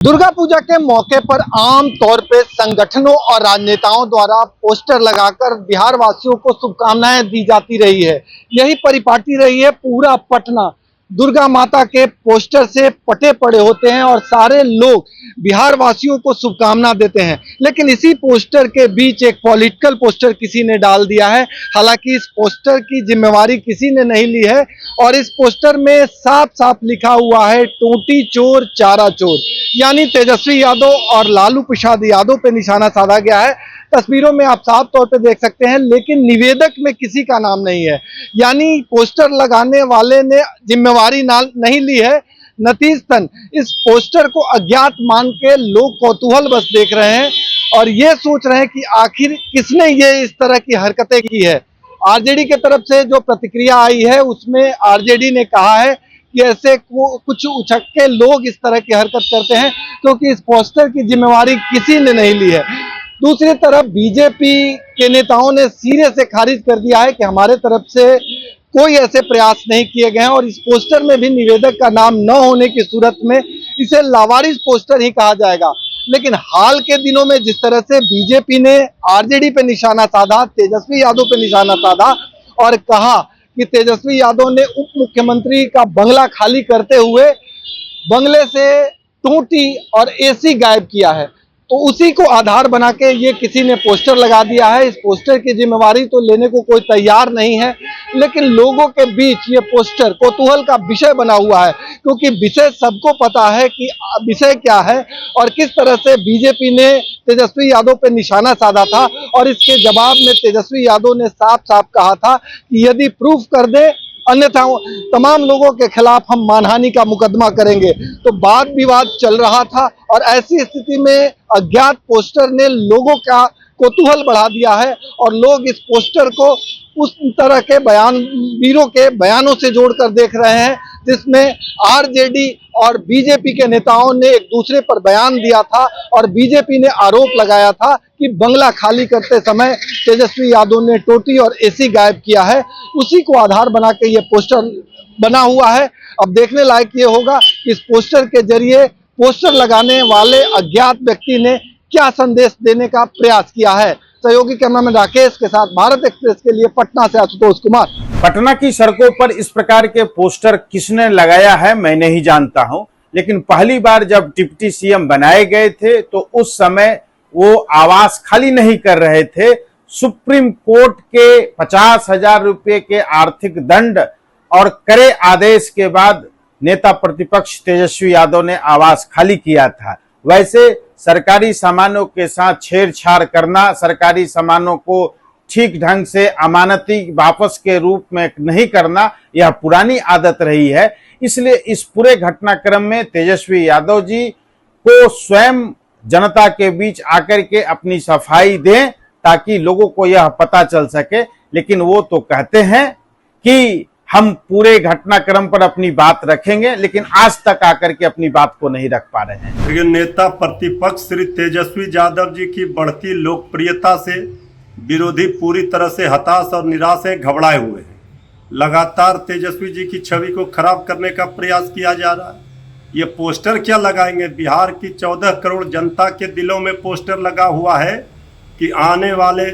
दुर्गा पूजा के मौके पर आम तौर पे संगठनों और राजनेताओं द्वारा पोस्टर लगाकर बिहार वासियों को शुभकामनाएं दी जाती रही है। यही परिपाटी रही है। पूरा पटना दुर्गा माता के पोस्टर से पटे पड़े होते हैं और सारे लोग बिहार वासियों को शुभकामना देते हैं। लेकिन इसी पोस्टर के बीच एक पॉलिटिकल पोस्टर किसी ने डाल दिया है। हालांकि इस पोस्टर की जिम्मेवारी किसी ने नहीं ली है और इस पोस्टर में साफ साफ लिखा हुआ है टोटी चोर चारा चोर, यानी तेजस्वी यादव और लालू प्रसाद यादव पे निशाना साधा गया है। तस्वीरों में आप साफ तौर पे देख सकते हैं, लेकिन निवेदक में किसी का नाम नहीं है। यानी पोस्टर लगाने वाले ने जिम्मेवारी नहीं ली है। नतीजतन इस पोस्टर को अज्ञात मान के लोग कौतूहल बस देख रहे हैं और ये सोच रहे हैं कि आखिर किसने ये इस तरह की हरकतें की है। आरजेडी के तरफ से जो प्रतिक्रिया आई है उसमें आरजेडी ने कहा है कि ऐसे कुछ उछक्के लोग इस तरह की हरकत करते हैं क्योंकि इस पोस्टर की जिम्मेवारी किसी ने नहीं ली है। दूसरी तरफ बीजेपी के नेताओं ने सिरे से खारिज कर दिया है कि हमारे तरफ से कोई ऐसे प्रयास नहीं किए गए हैं और इस पोस्टर में भी निवेदक का नाम न होने की सूरत में इसे लावारिस पोस्टर ही कहा जाएगा। लेकिन हाल के दिनों में जिस तरह से बीजेपी ने आरजेडी पे निशाना साधा, तेजस्वी यादव पे निशाना साधा और कहा कि तेजस्वी यादव ने उप मुख्यमंत्री का बंगला खाली करते हुए बंगले से टूटी और एसी गायब किया है, तो उसी को आधार बना के ये किसी ने पोस्टर लगा दिया है। इस पोस्टर की जिम्मेवारी तो लेने को कोई तैयार नहीं है, लेकिन लोगों के बीच ये पोस्टर कौतूहल का विषय बना हुआ है क्योंकि विषय सबको पता है कि विषय क्या है और किस तरह से बीजेपी ने तेजस्वी यादव पे निशाना साधा था। और इसके जवाब में तेजस्वी यादव ने साफ साफ कहा था कि यदि प्रूफ कर दे अन्यथा तमाम लोगों के खिलाफ हम मानहानि का मुकदमा करेंगे। तो वाद विवाद चल रहा था और ऐसी स्थिति में अज्ञात पोस्टर ने लोगों का कौतूहल बढ़ा दिया है और लोग इस पोस्टर को उस तरह के वीरों के बयानों से जोड़कर देख रहे हैं जिसमें आरजेडी और बीजेपी के नेताओं ने एक दूसरे पर बयान दिया था और बीजेपी ने आरोप लगाया था कि बंगला खाली करते समय तेजस्वी यादव ने टोटी और एसी गायब किया है। उसी को आधार बना के ये पोस्टर बना हुआ है। अब देखने लायक ये होगा कि इस पोस्टर के जरिए पोस्टर लगाने वाले अज्ञात व्यक्ति ने क्या संदेश देने का प्रयास किया है। सहयोगी कैमरामैन राकेश के साथ भारत एक्सप्रेस के लिए पटना से आशुतोष कुमार। पटना की सड़कों पर इस प्रकार के पोस्टर किसने लगाया है मैं नहीं जानता हूं, लेकिन पहली बार जब डिप्टी सीएम बनाए गए थे तो उस समय वो आवास खाली नहीं कर रहे थे। सुप्रीम कोर्ट के 50,000 रुपए के आर्थिक दंड और कड़े आदेश के बाद नेता प्रतिपक्ष तेजस्वी यादव ने आवास खाली किया था। वैसे सरकारी सामानों के साथ छेड़छाड़ करना, सरकारी सामानों को ठीक ढंग से अमानती वापस के रूप में नहीं करना, यह पुरानी आदत रही है। इसलिए इस पूरे घटनाक्रम में तेजस्वी यादव जी को स्वयं जनता के बीच आकर के अपनी सफाई दें ताकि लोगों को यह पता चल सके। लेकिन वो तो कहते हैं कि हम पूरे घटनाक्रम पर अपनी बात रखेंगे, लेकिन आज तक आकर के अपनी बात को नहीं रख पा रहे हैं। लेकिन नेता प्रतिपक्ष श्री तेजस्वी यादव जी की बढ़ती लोकप्रियता से विरोधी पूरी तरह से हताश और निराश हैं, घबराए हुए हैं। लगातार तेजस्वी जी की छवि को खराब करने का प्रयास किया जा रहा है। ये पोस्टर क्या लगाएंगे? बिहार की 14 करोड़ जनता के दिलों में पोस्टर लगा हुआ है कि आने वाले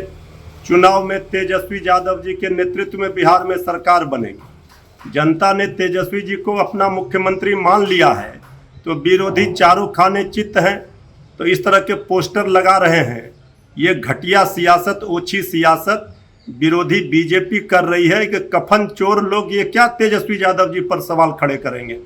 चुनाव में तेजस्वी यादव जी के नेतृत्व में बिहार में सरकार बनेगी। जनता ने तेजस्वी जी को अपना मुख्यमंत्री मान लिया है, तो विरोधी चारों खाने चित्त हैं, तो इस तरह के पोस्टर लगा रहे हैं। ये घटिया सियासत, ओछी सियासत विरोधी बीजेपी कर रही है कि कफन चोर लोग ये क्या तेजस्वी यादव जी पर सवाल खड़े करेंगे।